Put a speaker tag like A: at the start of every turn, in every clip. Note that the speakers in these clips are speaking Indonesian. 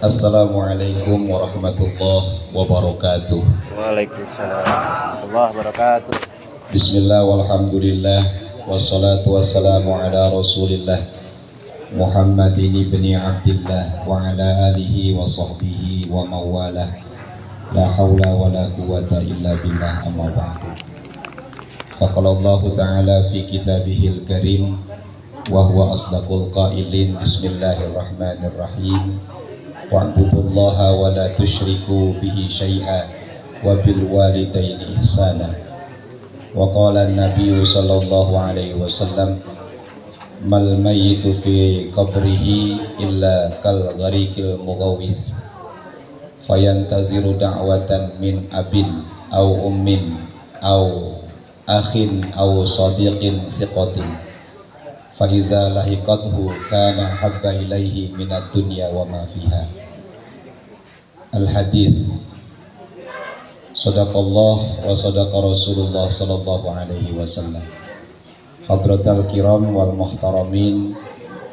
A: Assalamualaikum warahmatullahi wabarakatuh.
B: Waalaikumsalam warahmatullahi wabarakatuh.
A: Bismillah walhamdulillah wassalatu wassalamu ala rasulillah Muhammadin ibni Abdillah wa ala alihi wa sahbihi wa mawalah. La hawla wa la quwata illa billah, amma ba'du. Faqala Allah ta'ala fi kitabihil karim wa huwa asdaqul qailin. Bismillahirrahmanirrahim. Wa'budullaha wa la tusyriku bihi syai'a wa bil walidaini ihsana. Wa qala an-nabiy sallallahu alaihi wasallam, mal mayyitu fi qabrihi illa kal gharikil mughawis fayantaziru da'watan min abin au ummin au akhin au sadiqin thiqatin fa iza lahiqathu kana habba ilaihi minad dunya wa ma fiha. Al-hadith. Sadaqallah wa sadaqa Rasulullah sallallahu alaihi wasallam. Hadratal kiram wal muhtaramin,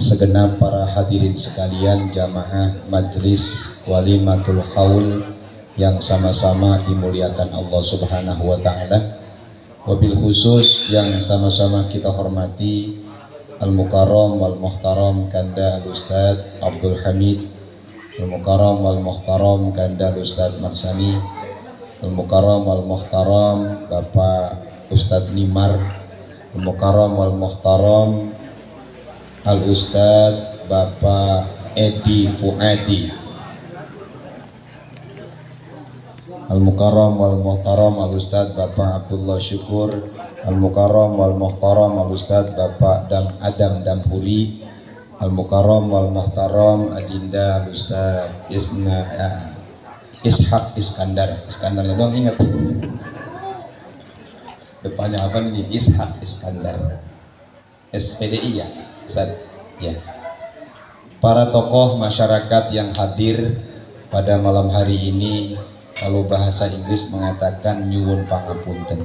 A: segenap para hadirin sekalian, jamaah majlis walimatul haul yang sama-sama dimuliakan Allah subhanahu wa ta'ala. Wabil khusus yang sama-sama kita hormati Al-Mukarram wal Muhtaram Kanda Al-Ustadz Abdul Hamid, Al-Mukarram wal Muhtaram Kanda Al-Ustadz Marsani, Al-Mukarram wal Muhtaram Bapak Ustadz Nimar, Al-Mukarram wal Muhtaram Al-Ustadz Bapak Edi Fuadi, Al-Mukarram wal Muhtaram Al-Ustadz Bapak Abdullah Syukur, Al-Mukarram wal Muhtaram Al-Ustadz Bapak Adam Damhuri, Al-Mukarram wal Muhtaram Adinda Al-Ustadz Ishaq Iskandar. Iskandarnya dong ingat. Depannya apa nih? Ishaq Iskandar. SPDI ya, Ustaz? Ya. Para tokoh masyarakat yang hadir pada malam hari ini, kalau bahasa Inggris mengatakan nyuwun pangapunten.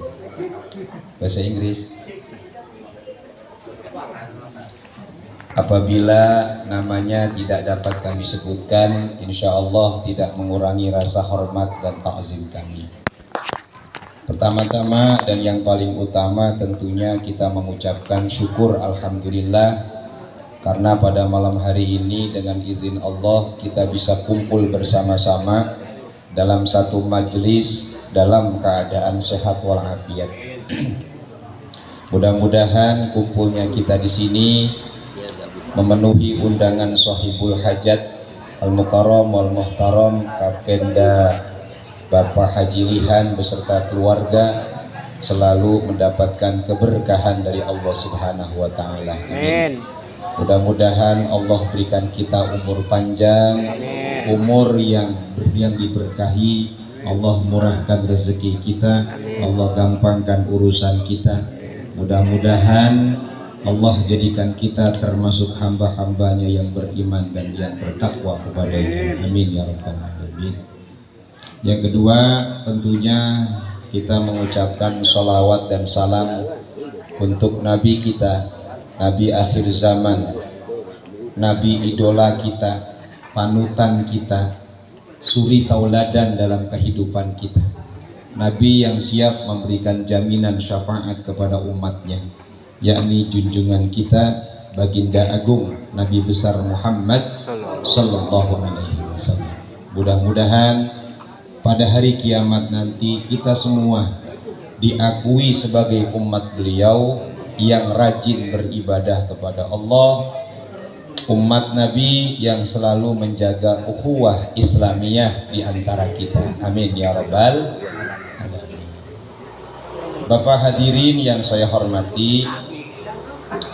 A: Bahasa Inggris. Apabila namanya tidak dapat kami sebutkan, insya Allah tidak mengurangi rasa hormat dan ta'zim kami. Pertama-tama dan yang paling utama tentunya kita mengucapkan syukur alhamdulillah karena pada malam hari ini dengan izin Allah kita bisa kumpul bersama-sama dalam satu majelis dalam keadaan sehat walafiat. Mudah-mudahan kumpulnya kita di sini memenuhi undangan sahibul hajat Al-Mukarram wal Muhtaram Kapkenda Bapak Haji Lihan beserta keluarga selalu mendapatkan keberkahan dari Allah Subhanahu wa taala. Amin. Mudah-mudahan Allah berikan kita umur panjang, amin. Umur yang diberkahi, Allah murahkan rezeki kita, amin. Allah gampangkan urusan kita. Mudah-mudahan Allah jadikan kita termasuk hamba-hambanya yang beriman dan yang bertakwa kepada-Nya. Amin ya rabbal alamin. Yang kedua, tentunya kita mengucapkan sholawat dan salam untuk Nabi kita, Nabi akhir zaman, Nabi idola kita, panutan kita, suri tauladan dalam kehidupan kita, Nabi yang siap memberikan jaminan syafaat kepada umatnya, yakni junjungan kita baginda agung Nabi besar Muhammad sallallahu alaihi wasallam. Mudah-mudahan pada hari kiamat nanti kita semua diakui sebagai umat beliau yang rajin beribadah kepada Allah, umat Nabi yang selalu menjaga ukhuwah Islamiyah di antara kita. Amin ya rabbal alamin. Bapak hadirin yang saya hormati,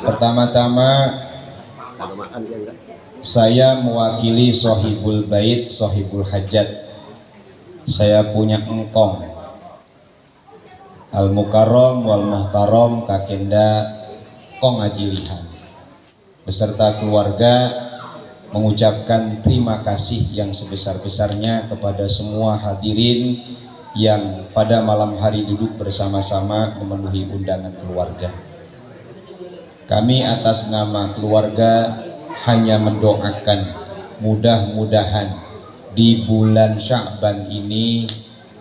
A: pertama-tama saya mewakili Sohibul Bait, Sohibul Hajat. Saya punya engkong Al-Mukarram wal Muhtaram Kakenda Kong Haji Lihan beserta keluarga mengucapkan terima kasih yang sebesar-besarnya kepada semua hadirin yang pada malam hari duduk bersama-sama memenuhi undangan keluarga. Kami atas nama keluarga hanya mendoakan mudah-mudahan di bulan Sya'ban ini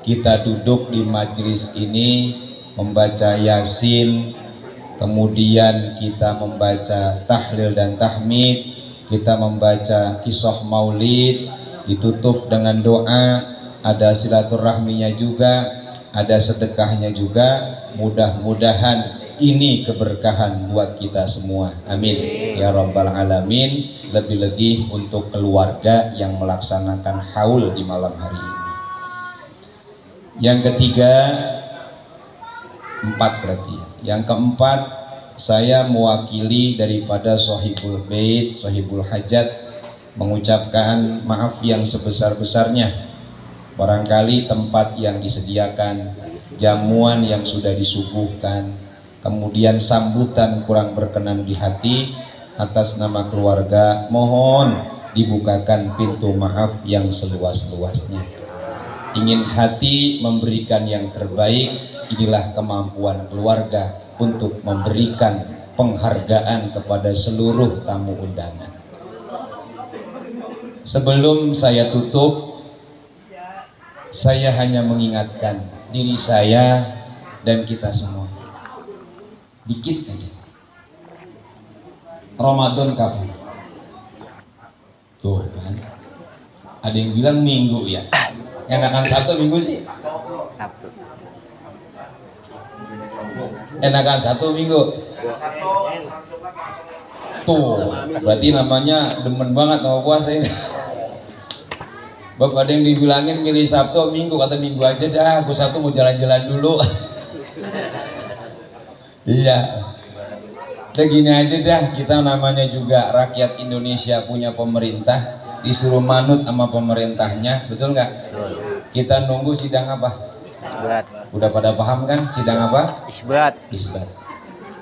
A: kita duduk di majelis ini membaca Yasin, kemudian kita membaca tahlil dan tahmid, kita membaca kisah maulid, ditutup dengan doa, ada silaturahminya juga, ada sedekahnya juga. Mudah-mudahan ini keberkahan buat kita semua, amin ya rabbal alamin. Lebih-lebih untuk keluarga yang melaksanakan haul di malam hari ini. Yang ketiga, 4 berarti ya. Yang keempat, saya mewakili daripada Sohibul Bait, Sohibul Hajat, mengucapkan maaf yang sebesar-besarnya. Barangkali tempat yang disediakan, jamuan yang sudah disuguhkan, kemudian sambutan kurang berkenan di hati. Atas nama keluarga mohon dibukakan pintu maaf yang seluas-luasnya. Ingin hati memberikan yang terbaik, inilah kemampuan keluarga untuk memberikan penghargaan kepada seluruh tamu undangan. Sebelum saya tutup, saya hanya mengingatkan diri saya dan kita semua. Dikit aja. Ramadan kapan? Tuh kan. Ada yang bilang minggu ya. Enakan Sabtu minggu sih?
B: Sabtu.
A: Enakan Sabtu minggu? Tuh, berarti namanya demen banget sama puasa ini. Bab ada yang dibilangin milih Sabtu minggu, kata minggu aja dah, aku Sabtu mau jalan-jalan dulu. Iya. Udah gini aja dah, kita namanya juga rakyat Indonesia punya pemerintah, disuruh manut sama pemerintahnya, betul nggak?
B: Betul.
A: Kita nunggu sidang apa?
B: Isbat.
A: Udah pada paham kan sidang apa?
B: Isbat.
A: Isbat.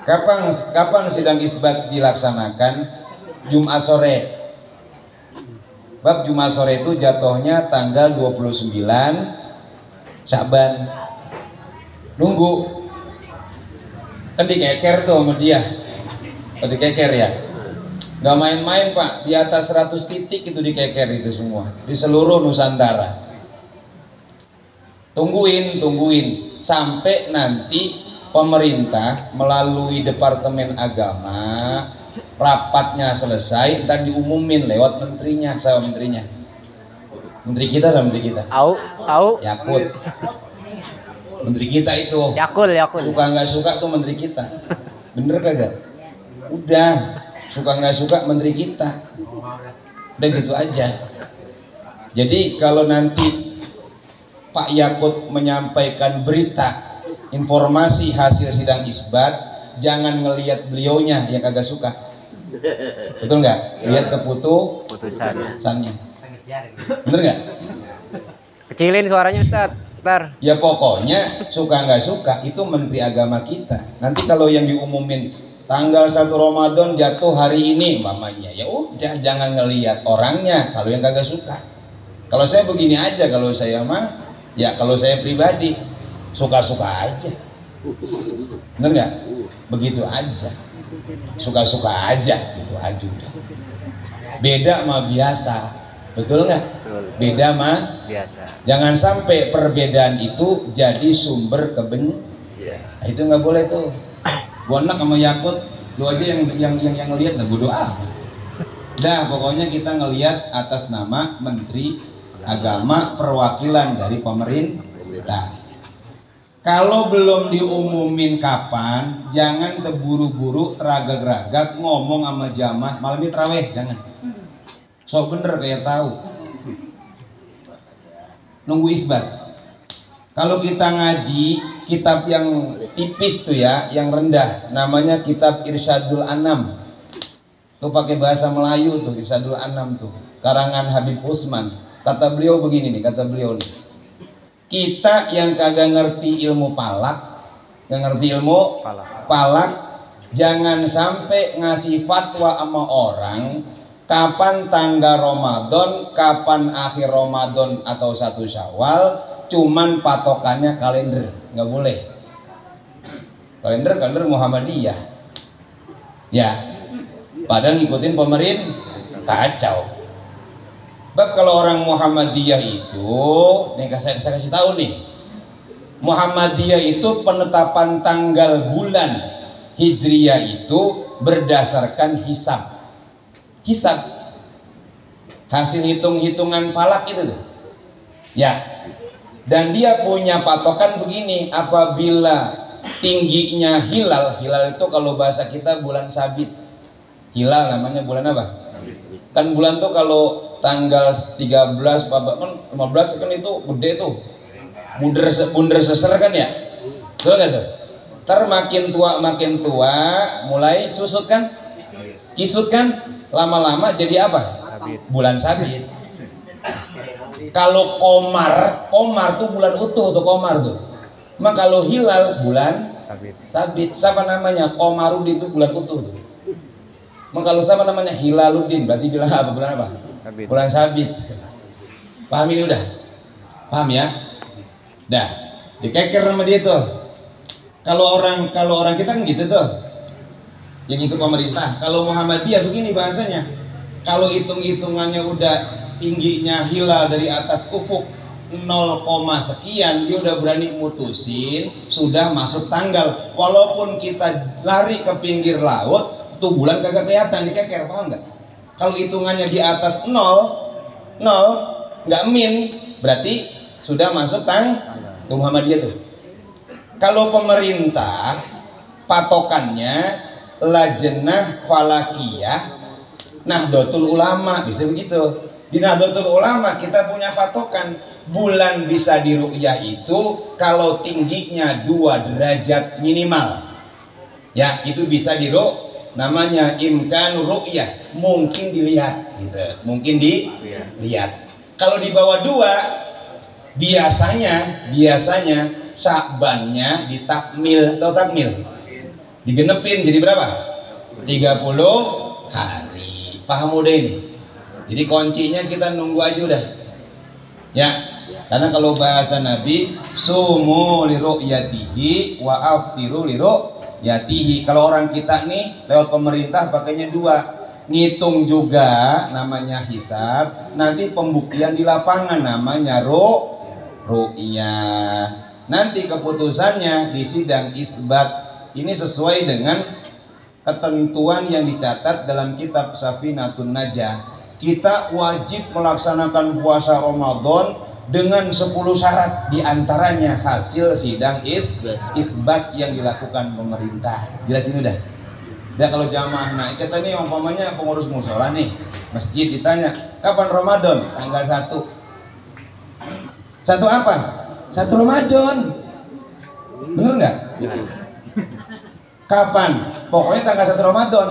A: Kapan sidang isbat dilaksanakan? Jumat sore. Bab Jumat sore itu jatuhnya tanggal 29 Sya'ban. Nunggu. Kan dikeker tuh sama dia. Dikeker ya. Nggak main-main Pak, di atas 100 titik itu dikeker itu semua di seluruh Nusantara. Tungguin sampai nanti pemerintah melalui Departemen Agama rapatnya selesai dan diumumin lewat menterinya sama menterinya. Menteri kita sama menteri kita.
B: Au.
A: Yakut. Menteri kita itu.
B: Yakul.
A: Suka nggak suka tuh menteri kita. Bener kagak? Udah, suka nggak suka menteri kita. Udah gitu aja. Jadi kalau nanti Pak Yakut menyampaikan berita, informasi hasil sidang isbat, jangan ngelihat beliaunya yang kagak suka. Betul nggak? Lihat keputusannya. Bener nggak?
B: Kecilin suaranya Ustaz. Ntar.
A: Ya pokoknya suka nggak suka itu menteri agama kita. Nanti kalau yang diumumin tanggal 1 Ramadan jatuh hari ini mamanya, ya udah jangan ngelihat orangnya kalau yang kagak suka. Kalau saya begini aja, kalau saya mah ya kalau saya pribadi suka-suka aja. Bener nggak? Begitu aja. Suka-suka aja gitu aja udah. Beda mah biasa. Betul nggak? Beda mah
B: biasa.
A: Jangan sampai perbedaan itu jadi sumber kebencian. Nah, itu nggak boleh tuh. Gua enak sama Yakut, lu aja yang ngelihat lah bodo amat. Dah pokoknya kita ngelihat atas nama Menteri Agama perwakilan dari pemerintah. Kalau belum diumumin kapan, jangan terburu-buru teragak-ragak ngomong sama jamaah malam ini tarawih, jangan. So bener kayak tahu. Nunggu isbat. Kalau kita ngaji kitab yang tipis tuh ya, yang rendah, namanya kitab Irsyadul Anam. Tuh pakai bahasa Melayu tuh, Irsyadul Anam tuh, karangan Habib Utsman. Kata beliau begini nih, kata beliau nih. Kita yang kagak ngerti ilmu palak, jangan sampai ngasih fatwa sama orang kapan tanggal Ramadan, kapan akhir Ramadan atau 1 Syawal, cuman patokannya kalender. Nggak boleh. Kalender Muhammadiyah. Ya. Padahal ngikutin pemerintah kacau. Bab kalau orang Muhammadiyah itu, nih saya kasih tahu nih, Muhammadiyah itu penetapan tanggal bulan Hijriyah itu berdasarkan hisab. Hisab, hasil hitung-hitungan falak itu tuh. Ya. Dan dia punya patokan begini, apabila tingginya hilal, hilal itu kalau bahasa kita bulan sabit. Hilal namanya bulan apa? Kan bulan tuh kalau tanggal 13, 15 kan itu gede tuh. Bunder seser kan ya? Betul nggak tuh? Ntar makin tua mulai susut kan? Kisut kan? Lama-lama jadi apa?
B: Sabit.
A: Bulan sabit. Kalau komar tuh bulan utuh tuh komar tuh. Maka kalau hilal bulan
B: Sabit.
A: sabit. Siapa namanya? Komarudin itu bulan utuh tuh. Maka kalau siapa namanya Hilaluddin berarti bilang apa? Bulan apa?
B: Sabit.
A: Bulan sabit. Paham ini udah? Paham ya? Dah, dikeker sama dia tuh. Kalau orang kita kan gitu tuh. Yang itu pemerintah. Kalau Muhammadiyah begini bahasanya. Kalau hitung-hitungannya udah tingginya hilal dari atas ufuk 0, sekian, dia udah berani mutusin sudah masuk tanggal. Walaupun kita lari ke pinggir laut, tuh bulan kagak kelihatan, dikeker, paham nggak? Kalau hitungannya di atas 0, nggak min, berarti sudah masuk tuh Muhammadiyah tuh. Kalau pemerintah patokannya Lajnah Falakiyah Nahdlatul Ulama, bisa begitu. Di Nahdlatul Ulama kita punya patokan bulan bisa diru'yah itu kalau tingginya 2 derajat minimal. Ya, itu bisa namanya imkan ru'yah, mungkin dilihat gitu. Mungkin dilihat. Kalau di bawah 2 biasanya Sya'bannya ditakmil atau takmil. Digenepin jadi berapa? 30 hari. Paham udah ini? Jadi kuncinya kita nunggu aja udah. Ya. Karena kalau bahasa Nabi, sumu li ru'yatihi wa aftiru li ru'yatihi. Kalau orang kita nih lewat pemerintah pakainya 2. Ngitung juga namanya hisab, nanti pembuktian di lapangan namanya ru'yah. Nanti keputusannya di sidang isbat. Ini sesuai dengan ketentuan yang dicatat dalam kitab Safinatun Najah. Kita wajib melaksanakan puasa Ramadan dengan 10 syarat, diantaranya hasil sidang isbat yang dilakukan pemerintah. Jelas ini udah. Dan kalau jamaah, nah kita nih umpamanya pengurus musola nih, masjid ditanya, kapan Ramadan? Tanggal 1. 1 apa? 1 Ramadan. Bener nggak? Kapan? Pokoknya tanggal 1 Ramadan.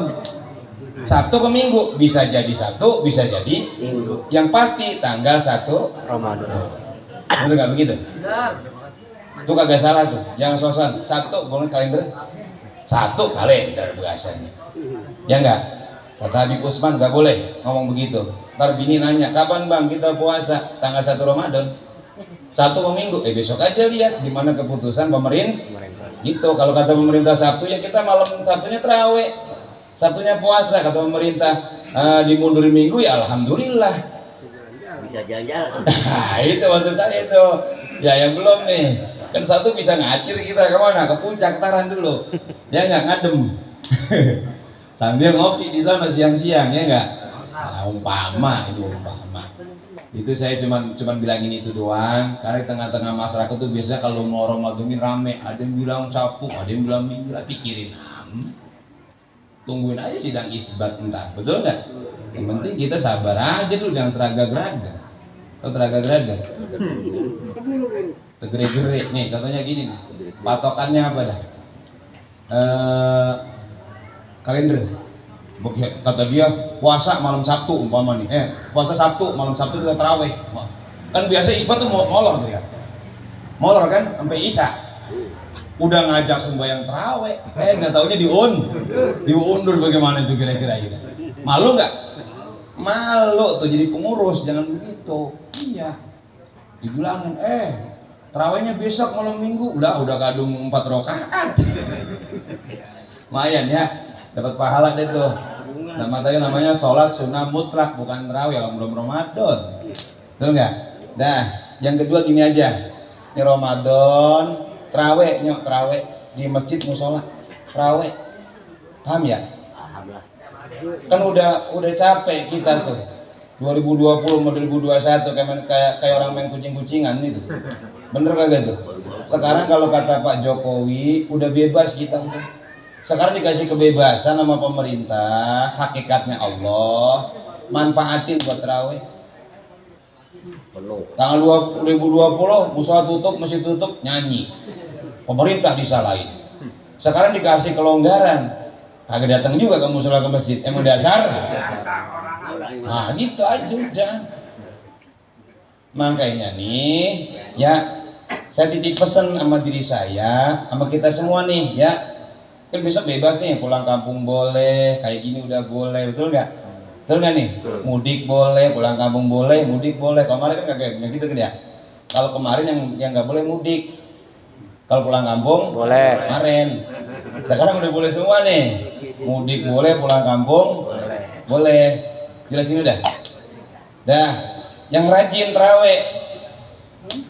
A: Sabtu ke Minggu, bisa jadi Sabtu, bisa jadi Minggu. Yang pasti tanggal 1
B: Ramadan.
A: Bener nggak begitu? Itu kagak salah tuh. Jangan sosan. Sabtu boleh kalender. Sabtu kalender biasanya. Ya enggak? Kata Habib Usman nggak boleh ngomong begitu. Ntar bini nanya, kapan bang kita puasa? Tanggal 1 Ramadan. Sabtu ke Minggu, besok aja lihat di mana keputusan pemerintah. Gitu. Kalau kata pemerintah Sabtu, ya kita malam Sabtunya terawih, Sabtunya puasa. Kata pemerintah dimundurin Minggu, ya alhamdulillah.
C: Bisa jalan-jalan.
A: Nah, itu maksud saya itu. Ya yang belum nih. Kan Sabtu bisa ngacir kita kemana? Ke puncak Taran dulu. Ya nggak ngadem. Sambil ngopi di sana siang-siang, ya nggak? Nah, umpama. Itu saya cuman bilangin itu doang, karena di tengah-tengah masyarakat tuh biasanya kalau mau Ramadhanin rame, ada yang bilang Sabtu, ada yang bilang Minggu, pikirin tungguin aja sidang isbat entar, betul nggak? Yang penting kita sabar aja dulu, jangan teragak-geragak. Atau teragak-geragak? Tegere-gere, nih contohnya gini nih, patokannya apa dah? Kalender. Kata dia puasa malam Sabtu umpama nih, puasa Sabtu malam Sabtu kita tarawih. Kan biasa isbat tuh molor tuh ya, molor kan sampai isya. Udah ngajak sembahyang tarawih, nggak taunya diundur. Bagaimana itu kira-kira gitu? Malu nggak? Malu tuh jadi pengurus, jangan begitu. Iya, dibilangin tarawihnya besok malam Minggu, udah kadung 4 rakaat. Lumayan ya. Dapat pahala deh tuh. namanya sholat sunnah mutlak, bukan tarawih kalau belum Ramadan. Betul nggak? Nah, yang kedua gini aja. Ini Ramadan, tarawih, nyok tarawih di masjid musola, tarawih. Paham ya?
C: Paham lah.
A: Kan udah capek kita tuh. 2020 mau 2021 kayak orang main kucing-kucingan itu. Bener kagak tuh? Sekarang kalau kata Pak Jokowi udah bebas kita tuh. Sekarang dikasih kebebasan sama pemerintah, hakikatnya Allah, manfaatin buat tarawih.
C: Penuh.
A: Tanggal 2020 musola tutup, masjid tutup, nyanyi. Pemerintah disalahin. Sekarang dikasih kelonggaran, kagak datang juga ke musola ke masjid. Emang dasar? Nah gitu aja udah. Makanya nih, ya saya titip pesan sama diri saya, sama kita semua nih, ya. Kan besok bebas nih, pulang kampung boleh, kayak gini udah boleh, betul nggak? Betul nggak nih? Mudik boleh, pulang kampung boleh, mudik boleh. Kemarin kan kayak gitu kan ya. Kalau kemarin yang nggak boleh mudik, kalau pulang kampung
B: Boleh.
A: kemarin. Sekarang udah boleh semua nih. Mudik boleh, pulang kampung boleh. Jelasin udah. Dah, yang rajin tarawih.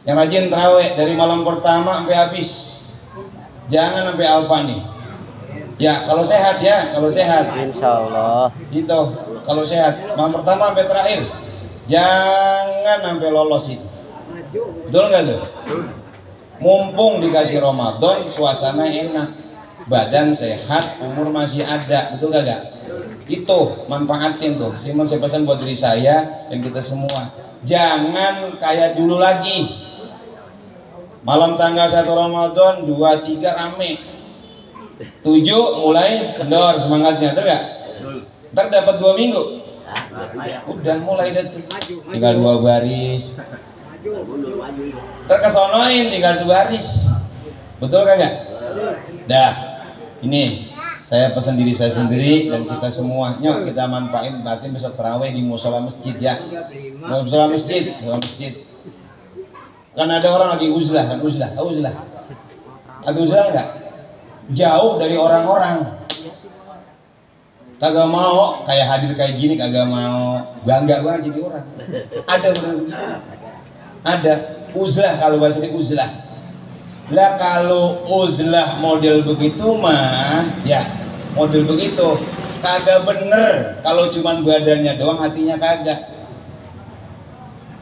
A: Yang rajin tarawih dari malam pertama sampai habis. Jangan sampai alfa nih. Ya, kalau sehat ya, kalau sehat.
B: Insya Allah.
A: Itu, kalau sehat. Malam pertama sampai terakhir. Jangan sampai lolos itu. Betul nggak tuh? Mumpung dikasih Ramadan, suasana enak, badan sehat, umur masih ada, betul gak? Itu manfaatin tuh. Cuman saya pesan buat diri saya dan kita semua. Jangan kayak dulu lagi. Malam tanggal 1 Ramadan, 2, 3 rame. 7 mulai kendor semangatnya, betul gak? Ntar dapat 2 minggu. Udah mulai deh. Tinggal 2 baris. Terkesonoin tinggal sebaris. Betul kagak? Dah, ini saya pesan diri saya sendiri dan kita semua. Nyok kita manfaatin batin besok tarawih di musola masjid ya. Musola masjid, Kan ada orang lagi uzlah, kan uzlah. Lagi uzlah enggak? Jauh dari orang-orang. Kagak mau kayak hadir kayak gini, kagak mau. Bangga banget jadi orang. Ada benar begitu. Ada uzlah, kalau bahasa ini uzlah. Lah kalau uzlah model begitu mah ya model begitu kagak bener. Kalau cuman badannya doang hatinya kagak.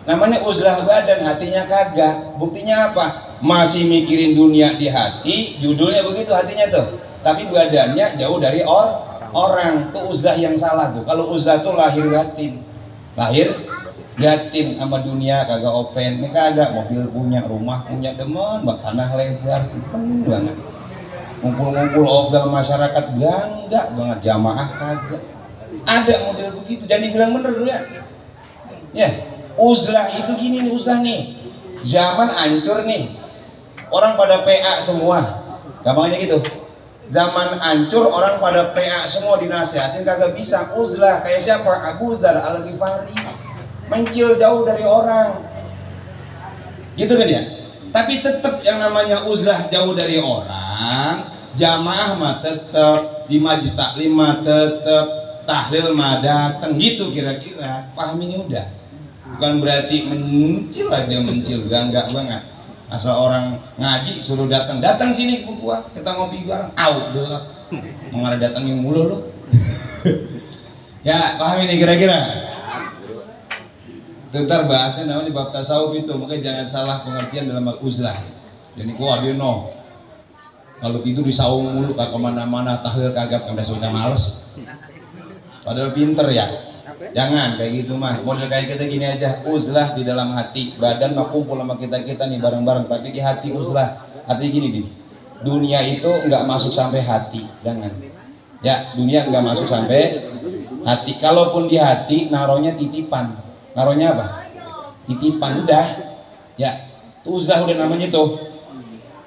A: Namanya uzlah badan hatinya kagak. Buktinya apa? Masih mikirin dunia di hati, judulnya begitu hatinya tuh. Tapi badannya jauh dari orang. Tuh uzlah yang salah tuh. Kalau uzlah tuh lahir batin. Lahir liatin sama dunia kagak open, ini kagak mobil punya, rumah punya, demen buat tanah lebar, demen banget. Ngumpul-ngumpul ogal masyarakat bangga banget, jamaah kagak. Ada model begitu, jangan dibilang bener tuh ya. Ya, uzlah itu gini nih uzlah nih. Zaman hancur nih. Orang pada PA semua. Gampangnya gitu. Zaman hancur orang pada PA semua dinasihatin kagak bisa. Uzlah kayak siapa? Abu Dzar Al-Ghifari. Mencil jauh dari orang, gitu kan ya. Tapi tetap yang namanya uzlah jauh dari orang, jamaah mah tetap, di majlis taklim mah tetap, tahlil mah datang, gitu kira-kira. Paham ini udah. Bukan berarti mencil aja mencil, enggak banget. Asal orang ngaji suruh datang sini ke gua, kita ngopi bareng. Au, dulu. Mau ada datangin mulu lu. Ya, paham ini kira-kira. Ntar bahasnya namanya bab tasawuf itu, makanya jangan salah pengertian dalam uzlah. Jadi keluar dia no. Kalau tidur di saung mulu, kagak kemana-mana, tahlil kagak, udah suka males. Padahal pinter ya. Jangan kayak gitu mah. Model kayak kita gini aja, uzlah di dalam hati. Badan mah kumpul sama kita nih bareng-bareng, tapi di hati uzlah. Artinya gini nih. Dunia itu nggak masuk sampai hati, jangan. Ya, dunia nggak masuk sampai hati. Kalaupun di hati, naronya titipan. Naronya apa? Titipan udah. Ya, itu uzlah udah namanya tuh.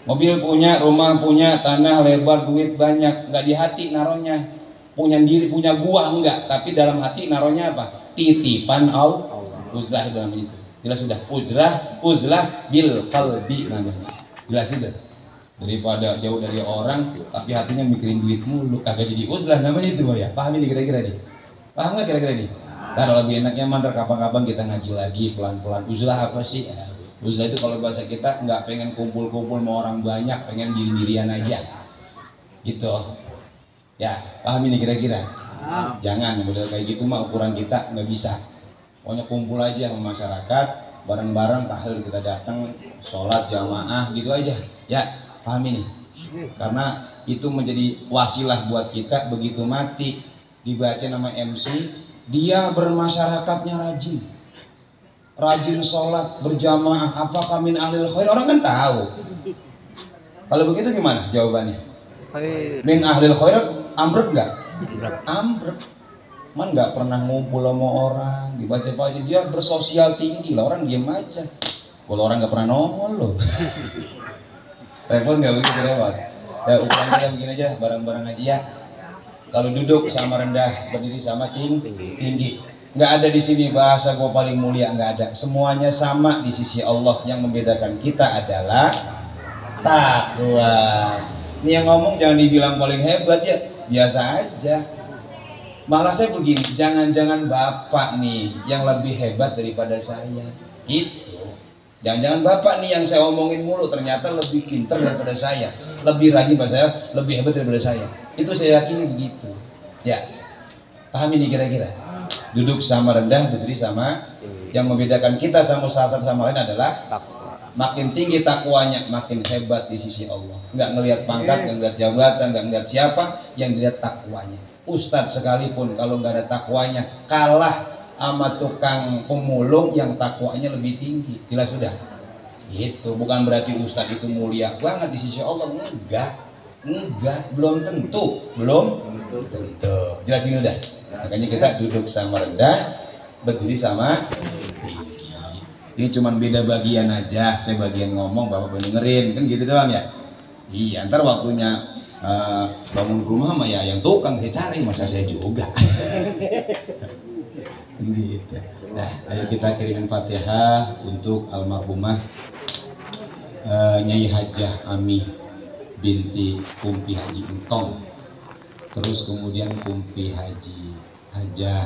A: Mobil punya, rumah punya, tanah lebar, duit banyak, nggak di hati naronya. Punya diri, punya gua enggak, tapi dalam hati naronya apa? Titipan Allah. Uzlah itu namanya itu. Jelas sudah. Uzlah bil qalbi namanya. Jelas itu. Daripada jauh dari orang, tapi hatinya mikirin duit mulu, kagak jadi uzlah namanya itu ya. Paham ini kira-kira nih? Paham nggak kira-kira ini? Ntar lebih enaknya mantar kapan-kapan kita ngaji lagi pelan-pelan. Uzlah apa sih? Uzlah itu kalau bahasa kita nggak pengen kumpul-kumpul sama orang banyak, pengen diri-dirian aja. Gitu. Ya, paham ini kira-kira? Jangan model kayak gitu mah ukuran kita nggak bisa. Pokoknya kumpul aja sama masyarakat, bareng-bareng tahlil kita datang, sholat jamaah gitu aja. Ya, paham ini? Karena itu menjadi wasilah buat kita begitu mati dibaca nama MC, dia bermasyarakatnya rajin sholat berjamaah, apakah min ahlil khair? Orang kan tahu. Kalau begitu gimana jawabannya?
B: Khair.
A: Min ahlil khair ambrek nggak? Ambrek. Man nggak pernah ngumpul sama orang, dibaca-baca, dia bersosial tinggi lah, orang diem aja. Kalau orang nggak pernah nongol loh. Repot nggak begitu lewat? Ya ukuran kita begini aja, barang-barang aja ya. Kalau duduk sama rendah, berdiri sama tinggi. Nggak ada di sini bahasa gua paling mulia, nggak ada. Semuanya sama di sisi Allah. Yang membedakan kita adalah takwa. Ini yang ngomong jangan dibilang paling hebat ya, biasa aja. Malah saya begini, jangan-jangan bapak nih yang lebih hebat daripada saya. Gitu. Jangan-jangan bapak nih yang saya omongin mulu ternyata lebih pintar daripada saya, lebih rajin bahasa saya, lebih hebat daripada saya. Itu saya yakini begitu. Ya, paham ini kira-kira. Duduk sama rendah, berdiri sama. Yang membedakan kita sama satu sama lain adalah makin tinggi takwanya, makin hebat di sisi Allah. Nggak ngelihat pangkat, nggak ngelihat jabatan, nggak ngelihat siapa, yang dilihat takwanya. Ustadz sekalipun kalau nggak ada takwanya kalah sama tukang pemulung yang takwanya lebih tinggi. Jelas sudah. Itu bukan berarti ustadz itu mulia banget di sisi Allah, enggak, belum tentu. Jelasin udah. Makanya kita duduk sama rendah, berdiri sama tinggi. Ini cuma beda bagian aja. Saya bagian ngomong, bapak dengerin, kan gitu doang ya. Iya, ntar waktunya bangun rumah mah ya yang tukang saya cari, masa saya juga. Gitu. Nah, ayo kita kirimin Fatihah untuk almarhumah Nyai Hajah Ami binti Kumpi Haji Entong. Terus kemudian Kumpi Hajah